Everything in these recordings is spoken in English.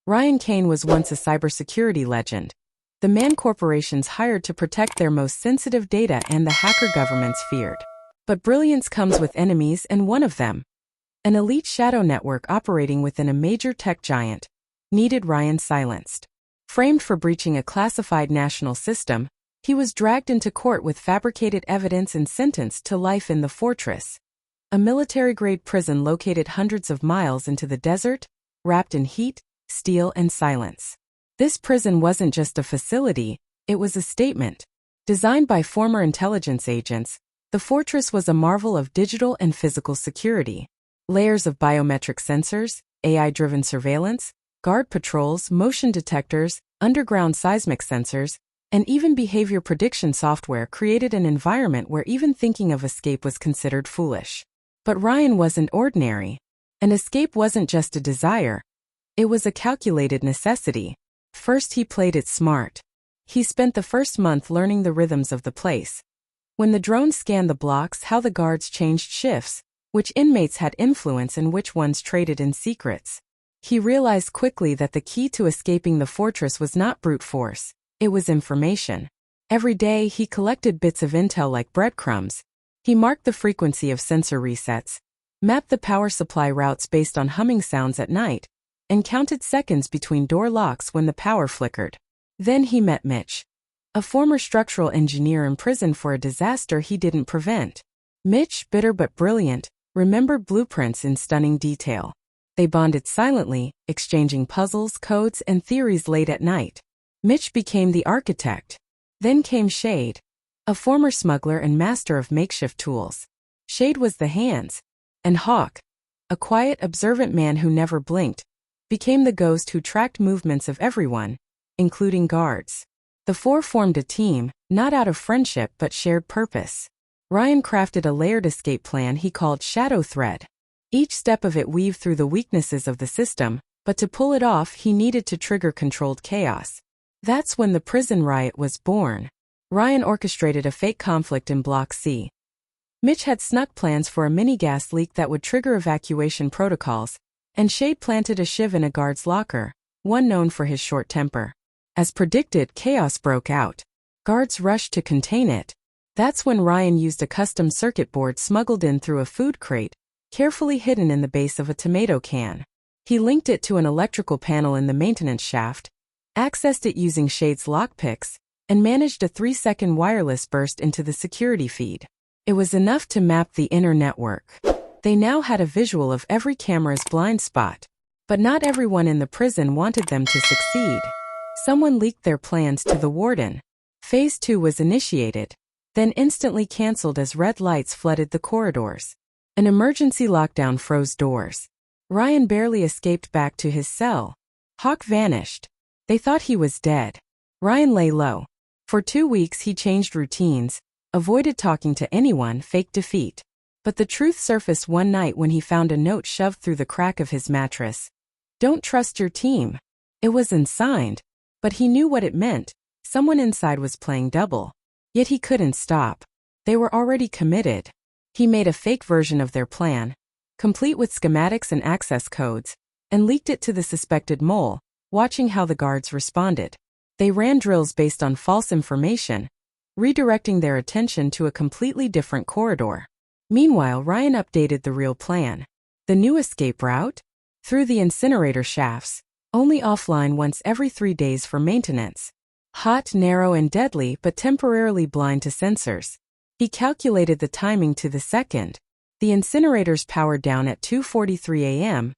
Ryan Kane was once a cybersecurity legend, the man corporations hired to protect their most sensitive data and the hacker governments feared. But brilliance comes with enemies, and one of them, an elite shadow network operating within a major tech giant, needed Ryan silenced. Framed for breaching a classified national system, he was dragged into court with fabricated evidence and sentenced to life in the Fortress, a military-grade prison located hundreds of miles into the desert, wrapped in heat, steel, and silence. This prison wasn't just a facility, it was a statement. Designed by former intelligence agents, the Fortress was a marvel of digital and physical security. Layers of biometric sensors, AI-driven surveillance, guard patrols, motion detectors, underground seismic sensors, and even behavior prediction software created an environment where even thinking of escape was considered foolish. But Ryan wasn't ordinary. An escape wasn't just a desire. It was a calculated necessity. First, he played it smart. He spent the first month learning the rhythms of the place. When the drones scanned the blocks, how the guards changed shifts, which inmates had influence and which ones traded in secrets. He realized quickly that the key to escaping the Fortress was not brute force. It was information. Every day, he collected bits of intel like breadcrumbs. He marked the frequency of sensor resets, mapped the power supply routes based on humming sounds at night, and counted seconds between door locks when the power flickered. Then he met Mitch, a former structural engineer imprisoned for a disaster he didn't prevent. Mitch, bitter but brilliant, remembered blueprints in stunning detail. They bonded silently, exchanging puzzles, codes, and theories late at night. Mitch became the architect. Then came Shade, a former smuggler and master of makeshift tools. Shade was the hands, and Hawk, a quiet, observant man who never blinked, became the ghost who tracked movements of everyone, including guards. The four formed a team, not out of friendship but shared purpose. Ryan crafted a layered escape plan he called Shadow Thread. Each step of it weaved through the weaknesses of the system, but to pull it off he needed to trigger controlled chaos. That's when the prison riot was born. Ryan orchestrated a fake conflict in Block C. Mitch had snuck plans for a mini-gas leak that would trigger evacuation protocols, and Shade planted a shiv in a guard's locker, one known for his short temper. As predicted, chaos broke out. Guards rushed to contain it. That's when Ryan used a custom circuit board smuggled in through a food crate, carefully hidden in the base of a tomato can. He linked it to an electrical panel in the maintenance shaft, accessed it using Shade's lockpicks, and managed a 3-second wireless burst into the security feed. It was enough to map the inner network. They now had a visual of every camera's blind spot. But not everyone in the prison wanted them to succeed. Someone leaked their plans to the warden. Phase 2 was initiated, then instantly cancelled as red lights flooded the corridors. An emergency lockdown froze doors. Ryan barely escaped back to his cell. Hawk vanished. They thought he was dead. Ryan lay low. For 2 weeks he changed routines, avoided talking to anyone, faked defeat. But the truth surfaced one night when he found a note shoved through the crack of his mattress. Don't trust your team. It was unsigned, but he knew what it meant. Someone inside was playing double. Yet he couldn't stop. They were already committed. He made a fake version of their plan, complete with schematics and access codes, and leaked it to the suspected mole, watching how the guards responded. They ran drills based on false information, redirecting their attention to a completely different corridor. Meanwhile, Ryan updated the real plan. The new escape route? Through the incinerator shafts, only offline once every 3 days for maintenance. Hot, narrow, and deadly, but temporarily blind to sensors. He calculated the timing to the second. The incinerators powered down at 2:43 a.m.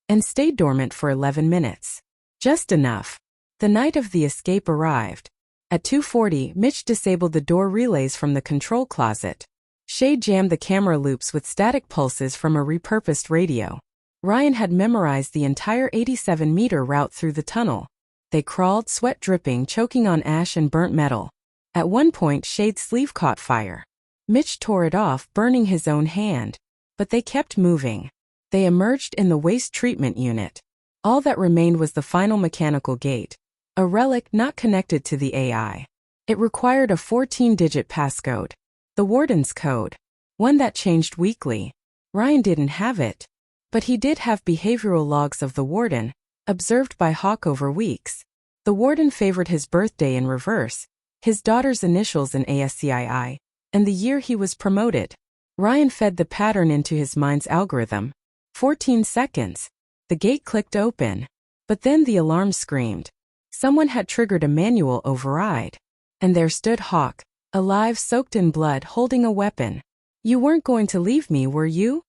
and stayed dormant for 11 minutes. Just enough. The night of the escape arrived. At 2:40, Mitch disabled the door relays from the control closet. Shade jammed the camera loops with static pulses from a repurposed radio. Ryan had memorized the entire 87-meter route through the tunnel. They crawled, sweat dripping, choking on ash and burnt metal. At one point, Shade's sleeve caught fire. Mitch tore it off, burning his own hand. But they kept moving. They emerged in the waste treatment unit. All that remained was the final mechanical gate, a relic not connected to the AI. It required a 14-digit passcode. The warden's code. One that changed weekly. Ryan didn't have it. But he did have behavioral logs of the warden, observed by Hawk over weeks. The warden favored his birthday in reverse, his daughter's initials in ASCII, and the year he was promoted. Ryan fed the pattern into his mind's algorithm. 14 seconds. The gate clicked open. But then the alarm screamed. Someone had triggered a manual override. And there stood Hawk, alive, soaked in blood, holding a weapon. "You weren't going to leave me, were you?"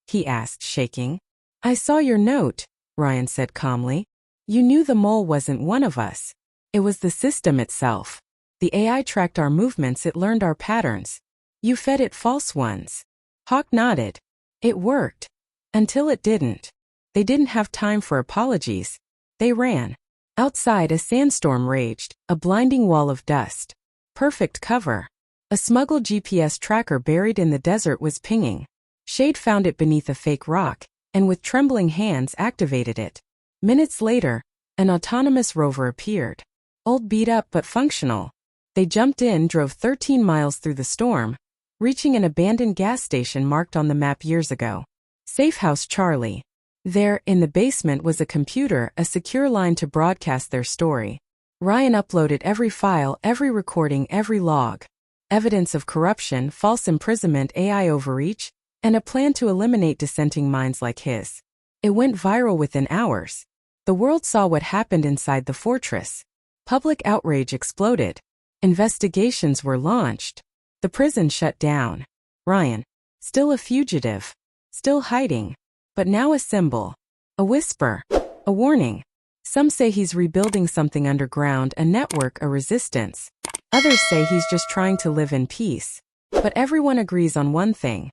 he asked, shaking. "I saw your note," Ryan said calmly. "You knew the mole wasn't one of us. It was the system itself. The AI tracked our movements, it learned our patterns. You fed it false ones." Hawk nodded. "It worked. Until it didn't." They didn't have time for apologies. They ran. Outside, a sandstorm raged, a blinding wall of dust. Perfect cover. A smuggled GPS tracker buried in the desert was pinging. Shade found it beneath a fake rock, and with trembling hands activated it. Minutes later, an autonomous rover appeared. Old, beat up but functional. They jumped in, drove 13 miles through the storm, reaching an abandoned gas station marked on the map years ago. Safe House Charlie. There, in the basement, was a computer, a secure line to broadcast their story. Ryan uploaded every file, every recording, every log. Evidence of corruption, false imprisonment, AI overreach, and a plan to eliminate dissenting minds like his. It went viral within hours. The world saw what happened inside the fortress. Public outrage exploded. Investigations were launched. The prison shut down. Ryan, still a fugitive, still hiding, but now a symbol, a whisper, a warning. Some say he's rebuilding something underground, a network, a resistance. Others say he's just trying to live in peace. But everyone agrees on one thing.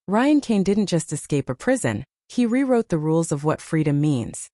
Ryan Kane didn't just escape a prison, he rewrote the rules of what freedom means.